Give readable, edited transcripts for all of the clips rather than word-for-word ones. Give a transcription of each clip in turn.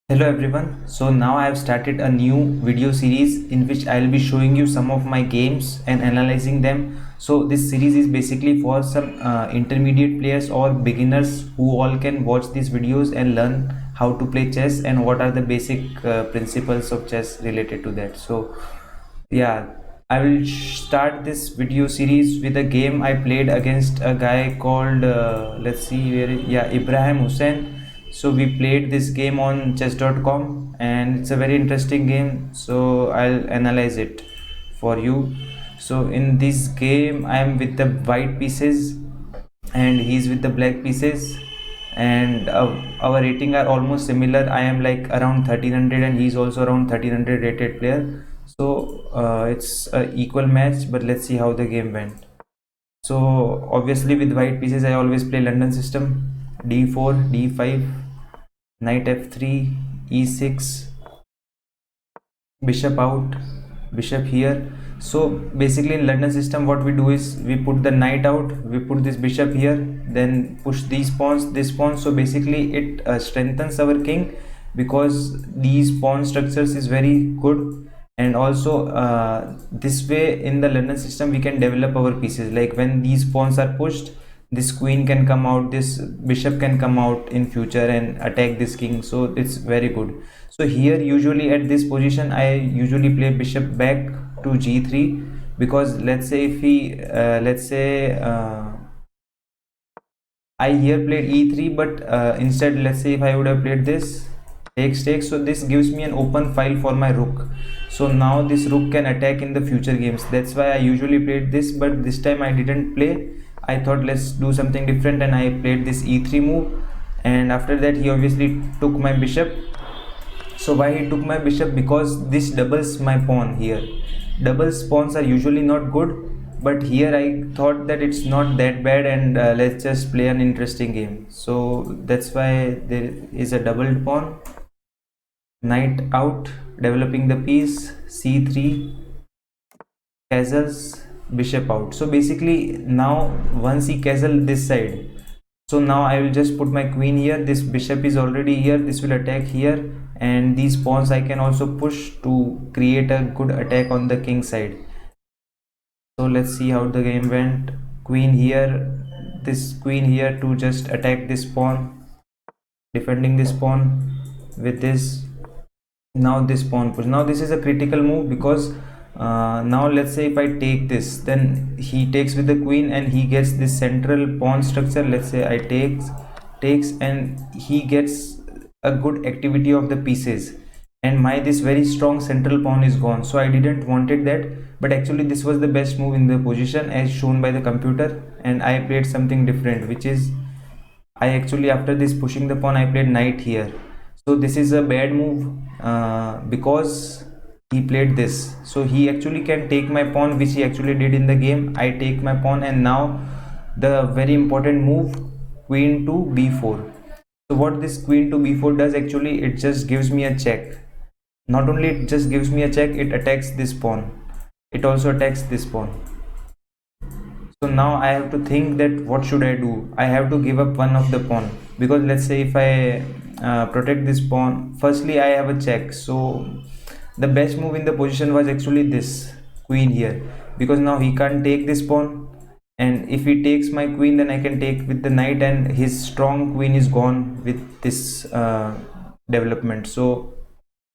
Hello everyone. So now I have started a new video series in which I will be showing you some of my games and analyzing them. So this series is basically for some intermediate players or beginners who all can watch these videos and learn how to play chess and what are the basic principles of chess related to that. So yeah, I will start this video series with a game I played against a guy called let's see where yeah, Ibrahim Hussain. So we played this game on chess.com and it's a very interesting game, so I'll analyze it for you. So in this game I am with the white pieces and he's with the black pieces, and our rating are almost similar. I am like around 1300 and he's also around 1300 rated player. So it's a equal match, but let's see how the game went. So obviously with white pieces I always play London system: d4, d5, knight f3, e6, bishop out, bishop here. So basically in London system what we do is we put the knight out, we put this bishop here, then push these pawns, this pawn. So basically it strengthens our king because these pawn structures is very good. And also this way in the London system we can develop our pieces, like when these pawns are pushed, this queen can come out, this bishop can come out in future and attack this king. So it's very good. So here usually at this position I usually play bishop back to g3, because let's say if we I here played e3, but instead let's say if I would have played this takes, so this gives me an open file for my rook. So now this rook can attack in the future games. That's why I usually played this, but this time I didn't play. I thought let's do something different and I played this e3 move, and after that he obviously took my bishop. So why he took my bishop? Because this doubles my pawn here. Double pawns are usually not good, but here I thought that it's not that bad, and let's just play an interesting game. So that's why there is a doubled pawn. Knight out, developing the piece, c3, castles, bishop out. So basically now once he castle this side, so now I will just put my queen here, this bishop is already here, this will attack here, and these pawns I can also push to create a good attack on the king side. So let's see how the game went. Queen here, this queen here to just attack this pawn, defending this pawn with this. Now this pawn push, now this is a critical move because now let's say if I take this, then he takes with the queen and he gets this central pawn structure. Let's say I takes and he gets a good activity of the pieces, and my this very strong central pawn is gone. So I didn't wanted that, but actually this was the best move in the position as shown by the computer, and I played something different, which is I actually, after this pushing the pawn, I played knight here. So this is a bad move because he played this. So he actually can take my pawn, which he actually did in the game. I take my pawn, and now the very important move, queen to b4. So what this queen to b4 does, actually it just gives me a check. Not only it just gives me a check, it attacks this pawn. It also attacks this pawn. So now I have to think that what should I do. I have to give up one of the pawn, because let's say if I protect this pawn, firstly I have a check. So the best move in the position was actually this queen here, because now he can't take this pawn, and if he takes my queen, then I can take with the knight, and his strong queen is gone with this development. So,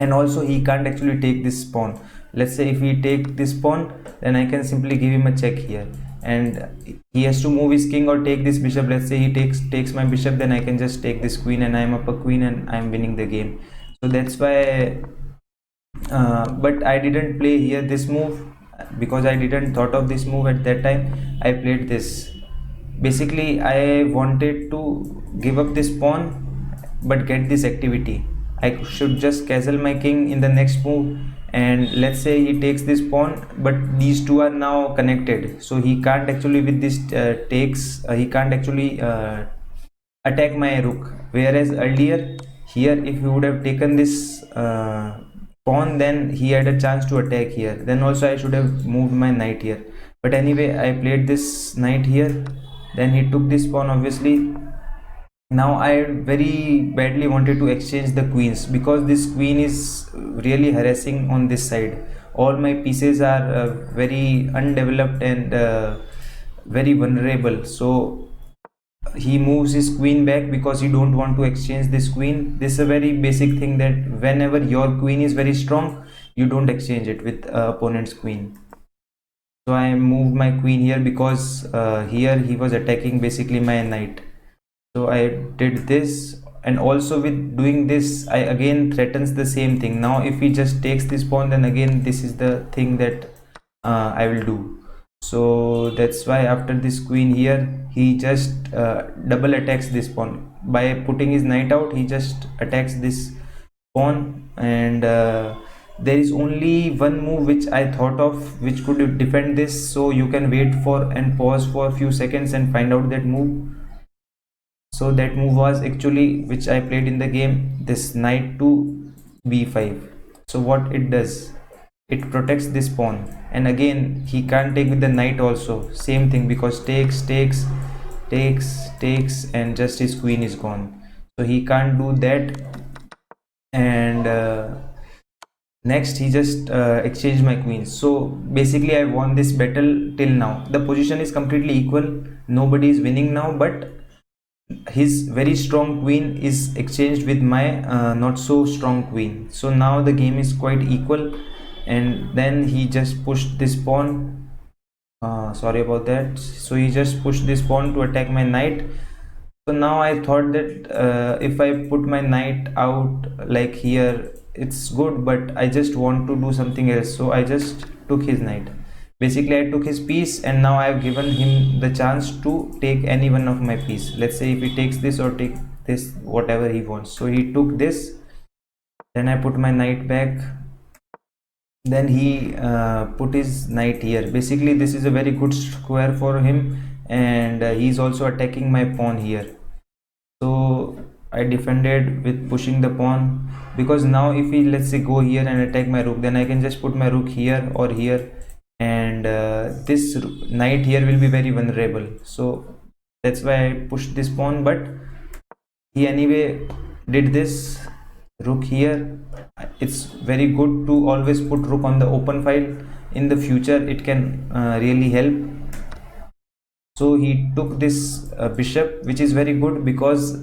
and also he can't actually take this pawn. Let's say if he take this pawn, then I can simply give him a check here, and he has to move his king or take this bishop. Let's say he takes my bishop, then I can just take this queen and I am up a queen and I am winning the game. So that's why but I didn't play here this move because I didn't thought of this move at that time. I played this. Basically I wanted to give up this pawn but get this activity. I should just castle my king in the next move, and let's say he takes this pawn, but these two are now connected, so he can't actually with this he can't actually attack my rook. Whereas earlier here, if he would have taken this pawn, then he had a chance to attack here. Then also I should have moved my knight here, but anyway I played this knight here, then he took this pawn obviously, Now I very badly wanted to exchange the queens, because this queen is really harassing on this side. All my pieces are very undeveloped and very vulnerable. So he moves his queen back because he don't want to exchange this queen. This is a very basic thing, that whenever your queen is very strong, you don't exchange it with opponent's queen. So I moved my queen here because here he was attacking basically my knight. So I did this, and also with doing this I again threatens the same thing. Now if he just takes this pawn, then again this is the thing that I will do. So that's why after this queen here, he just double attacks this pawn. By putting his knight out, he just attacks this pawn, and there is only one move which I thought of which could defend this. So you can wait for and pause for a few seconds and find out that move. So that move was actually which I played in the game, this knight to b5. So what it does, it protects this pawn, and again he can't take with the knight also, same thing, because takes, and just his queen is gone. So he can't do that, and next he just exchanged my queens. So basically I won this battle. Till now the position is completely equal, nobody is winning now, but his very strong queen is exchanged with my not so strong queen. So now the game is quite equal, and then he just pushed this pawn. Sorry about that. So he just pushed this pawn to attack my knight. So now I thought that if I put my knight out like here, it's good, but I just want to do something else. So I just took his knight. Basically I took his piece, and now I have given him the chance to take any one of my piece. Let's say if he takes this or take this, whatever he wants. So he took this, then I put my knight back, then he put his knight here. Basically this is a very good square for him, and he's also attacking my pawn here. So I defended with pushing the pawn, because now if he, let's say, go here and attack my rook, then I can just put my rook here or here, and this knight here will be very vulnerable. So that's why I pushed this pawn, but he anyway did this rook here. It's very good to always put rook on the open file. In the future it can really help. So he took this bishop, which is very good, because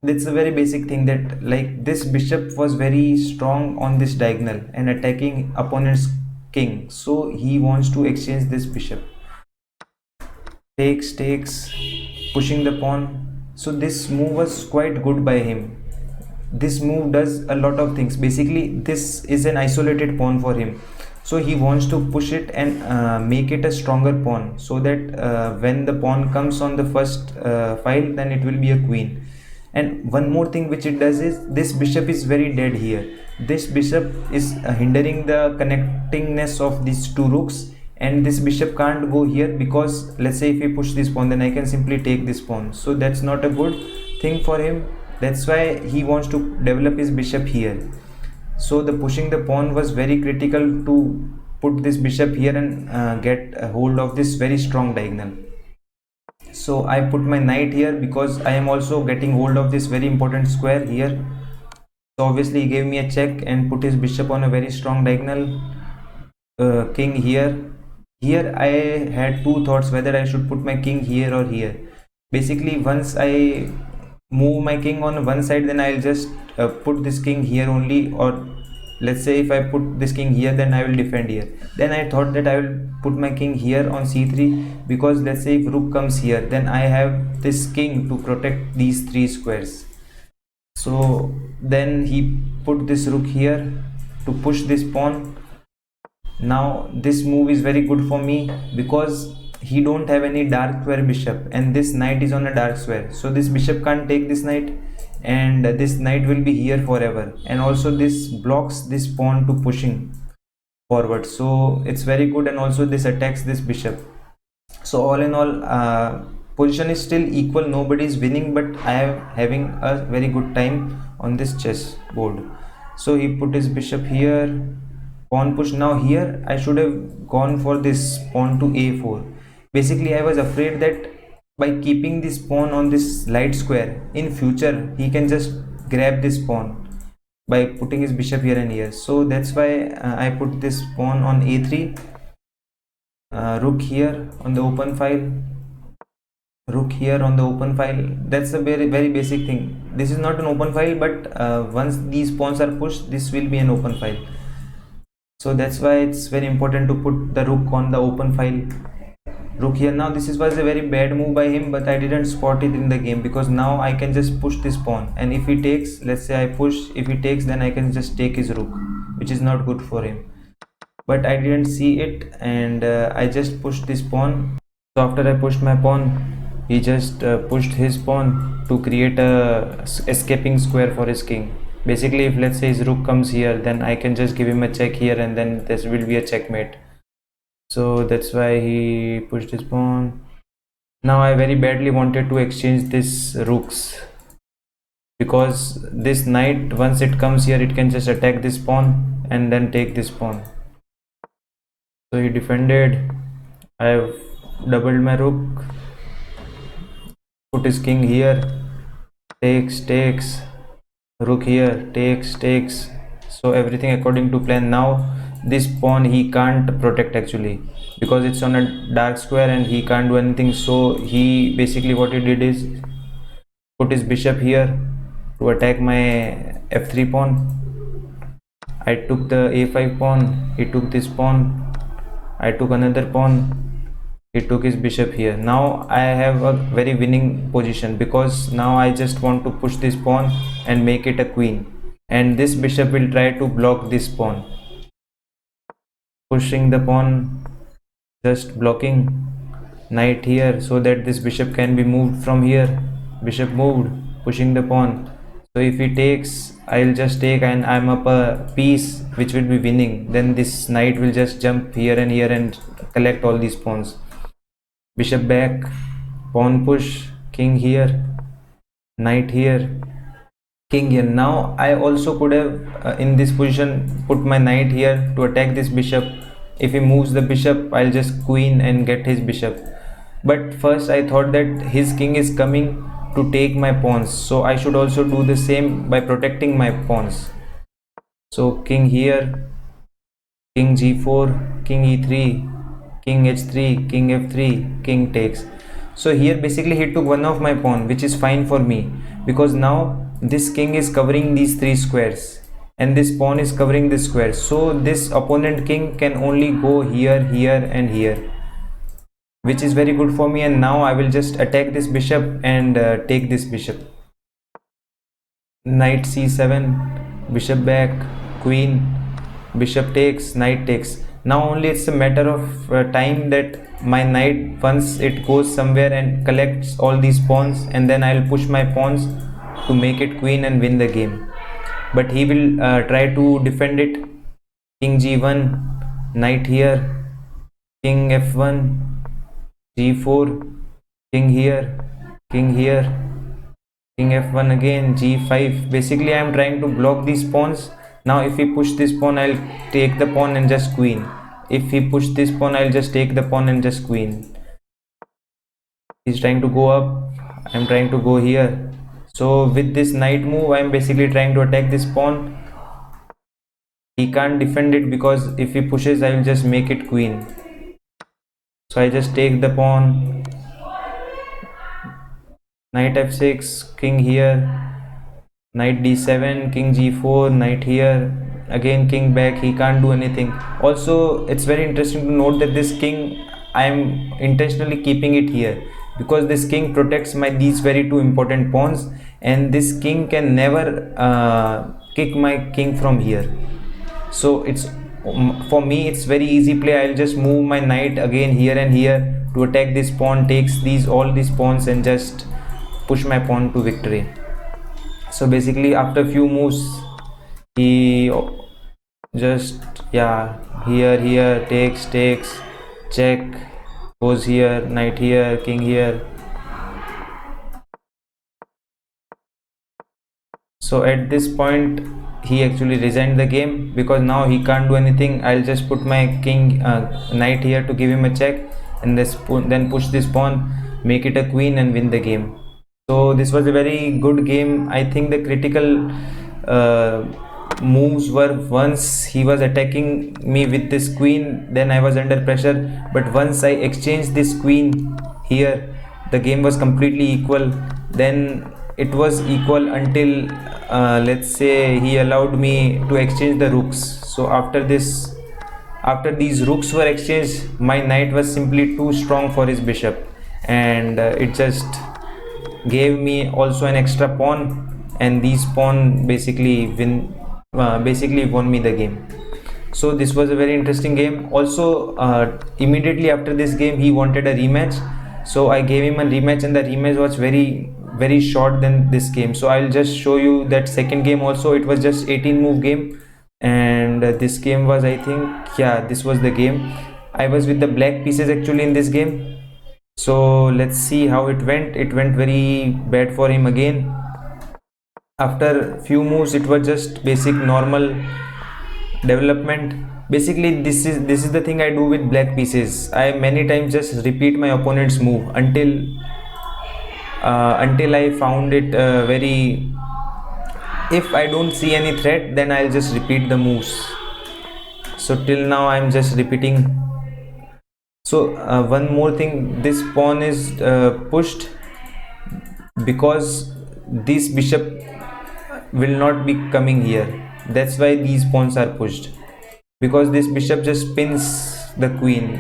that's a very basic thing, that like this bishop was very strong on this diagonal and attacking opponent's king. So he wants to exchange this bishop. Takes, pushing the pawn. So this move was quite good by him. This move does a lot of things. Basically this is an isolated pawn for him, so he wants to push it and make it a stronger pawn, so that when the pawn comes on the first file, then it will be a queen. And one more thing which it does is, this bishop is very dead here. This bishop is hindering the connectingness of these two rooks, and this bishop can't go here, because let's say if we push this pawn, then I can simply take this pawn. So that's not a good thing for him. That's why he wants to develop his bishop here. So the pushing the pawn was very critical to put this bishop here and get a hold of this very strong diagonal. So I put my knight here because I am also getting hold of this very important square here. So obviously he gave me a check and put his bishop on a very strong diagonal. King here. Here I had two thoughts, whether I should put my king here or here. Basically once I move my king on one side, then I'll just put this king here only, or let's say if I put this king here, then I will defend here. Then I thought that I will put my king here on c3, because let's say if rook comes here, then I have this king to protect these three squares. So then he put this rook here to push this pawn. Now this move is very good for me, because he don't have any dark square bishop, and this knight is on a dark square. So this bishop can't take this knight, and this knight will be here forever, and also this blocks this pawn to pushing forward. So it's very good, and also this attacks this bishop. So all in all, position is still equal, nobody is winning, but I am having a very good time on this chess board. So he put his bishop here, pawn push. Now here I should have gone for this pawn to a4. Basically I was afraid that by keeping this pawn on this light square, in future he can just grab this pawn by putting his bishop here and here. So that's why I put this pawn on a3, rook here on the open file, rook here on the open file. That's a very basic thing. This is not an open file, but once these pawns are pushed, this will be an open file. So that's why it's very important to put the rook on the open file. Rook here. Now this was a very bad move by him, but I didn't spot it in the game, because now I can just push this pawn, and if he takes, let's say I push, if he takes, then I can just take his rook, which is not good for him. But I didn't see it, and I just pushed this pawn. So after I pushed my pawn, he just pushed his pawn to create a escaping square for his king. Basically, if let's say his rook comes here, then I can just give him a check here, and then this will be a checkmate. So that's why he pushed his pawn. Now I very badly wanted to exchange this rooks, because this knight, once it comes here, it can just attack this pawn and then take this pawn. So he defended. I have doubled my rook, put his king here, takes, rook here, takes. So everything according to plan. Now this pawn he can't protect actually, because it's on a dark square and he can't do anything. So he basically, what he did is put his bishop here to attack my f3 pawn. I took the a5 pawn, he took this pawn, I took another pawn, he took his bishop here. Now I have a very winning position, because now I just want to push this pawn and make it a queen, and this bishop will try to block this pawn. Pushing the pawn, just blocking, knight here, so that this bishop can be moved from here. Bishop moved, pushing the pawn. So if he takes, I'll just take, and I'm up a piece which will be winning. Then this knight will just jump here and collect all these pawns. Bishop back, pawn push, king here, knight here, king here. Now I also could have in this position put my knight here to attack this bishop. If he moves the bishop, I'll just queen and get his bishop. But first I thought that his king is coming to take my pawns, so I should also do the same by protecting my pawns. So king here, king g4, king e3, king h3, king f3, king takes. So here basically he took one of my pawn, which is fine for me, because now this king is covering these three squares and this pawn is covering this square. So this opponent king can only go here, here and here, which is very good for me. And now I will just attack this bishop and take this bishop. Knight c7, bishop back, queen, bishop takes, knight takes. Now only it's a matter of time that my knight, once it goes somewhere and collects all these pawns, and then I'll push my pawns to make it queen and win the game. But he will try to defend it. King g1, knight here, king f1, g4, king here, king f1 again, g5. Basically I am trying to block these pawns. Now if he push this pawn, I'll take the pawn and just queen. If he push this pawn, I'll just take the pawn and just queen. He's trying to go up, I'm trying to go here. So with this knight move, I'm basically trying to attack this pawn. He can't defend it, because if he pushes, I will just make it queen. So I just take the pawn, knight f6, king here, knight d7, king g4, knight here, again king back. He can't do anything. Also it's very interesting to note that this king, I am intentionally keeping it here, because this king protects my these very two important pawns, and this king can never kick my king from here. So it's, for me it's very easy play. I'll just move my knight again here and here to attack this pawn, takes all these pawns, and just push my pawn to victory. So basically after few moves, he just here takes, check, goes here, knight here, king here. So at this point he actually resigned the game, because now he can't do anything. I'll just put my king knight here to give him a check, and then push this pawn, make it a queen and win the game. So this was a very good game. I think the critical moves were once he was attacking me with this queen, then I was under pressure, but once I exchanged this queen here, the game was completely equal. Then it was equal until let's say he allowed me to exchange the rooks. So after these rooks were exchanged, my knight was simply too strong for his bishop, and it just gave me also an extra pawn, and these pawn basically won me the game. So this was a very interesting game. Also immediately after this game he wanted a rematch, so I gave him a rematch, and the rematch was very short than this game. So I'll just show you that second game also. It was just 18 move game, and this game was, I think, yeah, this was the game. I was with the black pieces actually in this game. So let's see how it went. It went very bad for him again. After few moves, it was just basic normal development. Basically this is the thing I do with black pieces. I many times just repeat my opponent's move until I found it very, if I don't see any threat, then I'll just repeat the moves. So till now I'm just repeating. So one more thing, this pawn is pushed because this bishop will not be coming here. That's why these pawns are pushed, because this bishop just pins the queen.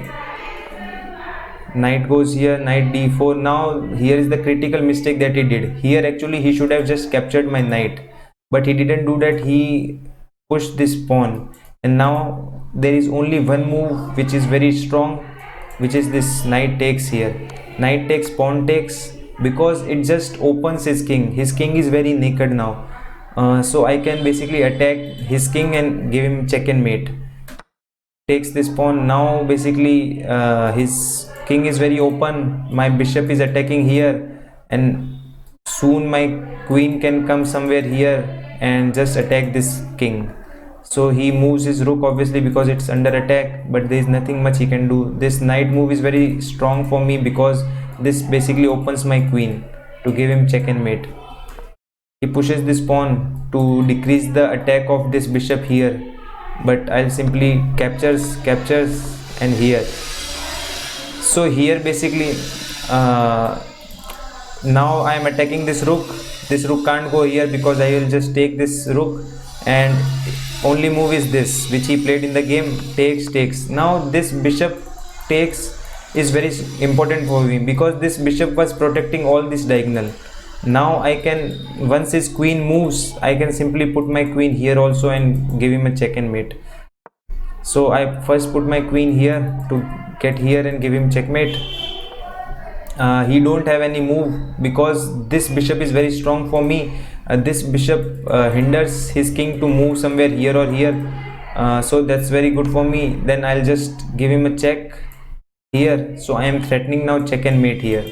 Knight goes here, knight d4. Now here is the critical mistake that he did. Here actually he should have just captured my knight, but he didn't do that. He pushed this pawn, and now there is only one move which is very strong, which is this knight takes here. Knight takes, pawn takes, because it just opens his king. His king is very naked now. So I can basically attack his king and give him check and mate. Takes this pawn. Now basically his king is very open. My bishop is attacking here, and soon my queen can come somewhere here and just attack this king. So he moves his rook obviously because it's under attack, but there is nothing much he can do. This knight move is very strong for me because this basically opens my queen to give him check and mate. He pushes this pawn to decrease the attack of this bishop here, but I'll simply captures, and here. So here basically now I am attacking this rook. This rook can't go here because I will just take this rook, and only move is this which he played in the game, takes. Now this bishop takes is very important for me because this bishop was protecting all this diagonal. Now I can, once his queen moves, I can simply put my queen here also and give him a check and mate. So I first put my queen here to get here and give him checkmate. He don't have any move because this bishop is very strong for me. This bishop hinders his king to move somewhere here or here, so that's very good for me. Then I'll just give him a check here. So I am threatening now check and mate here.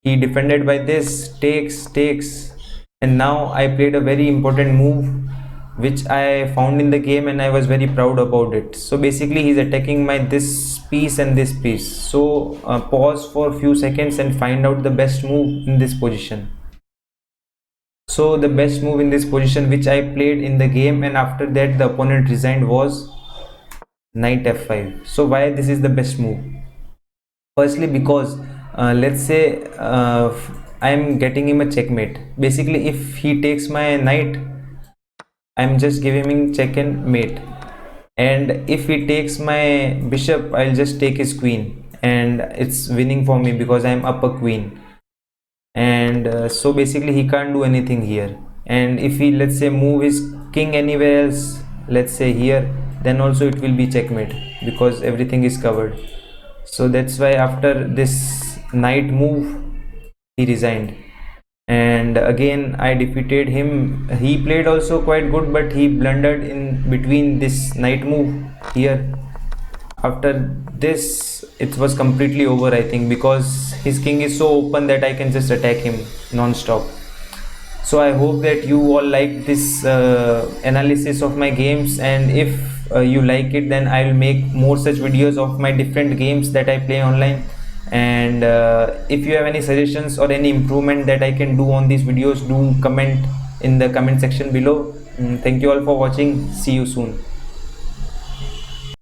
He defended by this, takes, and now I played a very important move which I found in the game, and I was very proud about it. So basically he's attacking my this piece and this piece. So pause for a few seconds and find out the best move in this position. So the best move in this position which I played in the game, and after that the opponent resigned, was knight f5. So why this is the best move? Firstly because let's say I am getting him a checkmate. Basically if he takes my knight, I am just giving him check and mate, and if he takes my bishop, I'll just take his queen, and it's winning for me because I am up a queen. And so basically he can't do anything here. And if he, let's say, move his king anywhere else, let's say here, then also it will be checkmate because everything is covered. So that's why after this knight move he resigned, and again I defeated him. He played also quite good, but he blundered in between this knight move here. After this it was completely over, I think, because his king is so open that I can just attack him non-stop. So I hope that you all like this analysis of my games, and if you like it, then I will make more such videos of my different games that I play online. And if you have any suggestions or any improvement that I can do on these videos, do comment in the comment section below. Thank you all for watching. See you soon.